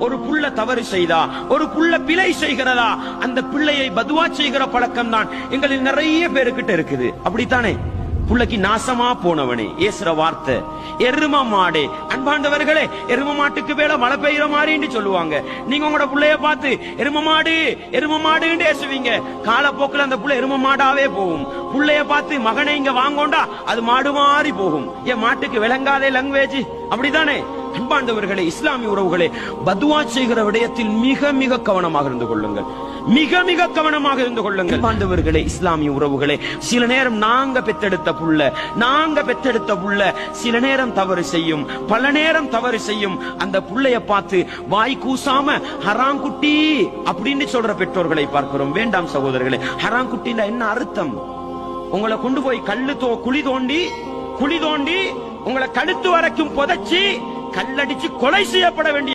ஒரு புள்ள தவறு செய்தா, ஒரு புள்ள பிழை செய்கிறதா, அந்த பிள்ளையை பதுவா செய்கிற பழக்கம் தான் எங்களில் நிறைய பேருக்கிட்ட இருக்குது. அப்படித்தானே? புள்ளைக்கு நாசமா போனவனே ஏசுற வார்த்தை எரும மாடே. அன்பாண்டவர்களே, எரும மாட்டுக்கு மேல மழை பெய்யற மாதிரின்னு சொல்லுவாங்க. நீங்க உங்களோட புள்ளைய பார்த்து எரும மாடு எரும மாடுன்னு ஏசுவீங்க. காலப்போக்கில் அந்த புள்ள எரும மாடாவே போகும். புள்ளைய பார்த்து மகனை இங்க வாங்கோண்டா அது மாடு மாறி போகும். என் மாட்டுக்கு விளங்காதே லாங்குவேஜ். அப்படித்தானே? அன்பாண்டவர்களே, இஸ்லாமிய உறவுகளே, பதுவா செய்கிற விடயத்தில் மிக மிக கவனமாக இருந்து கொள்ளுங்கள். மிக மிக கவனமாக இருந்து கொள்ளுங்கள். அன்பாண்டவர்களே, இஸ்லாமிய உறவுகளே, சில நேரம் நாங்க பெத்தெடுத்த புள்ள சில நேரம் தவறு செய்யும், பல நேரம் தவறு செய்யும். அந்த புள்ளைய பார்த்து வாய் கூசாம ஹராங்குட்டி அப்படின்னு சொல்ற பெற்றோர்களை பார்க்கிறோம். வேண்டாம் சகோதரர்களே. ஹராங்குட்டில என்ன அர்த்தம்? உங்களை கொண்டு போய் குழி தோண்டி உங்களை கழுத்து வரைக்கும் புதைச்சி கல்லடிச்சு கொலை செய்யப்பட வேண்டிய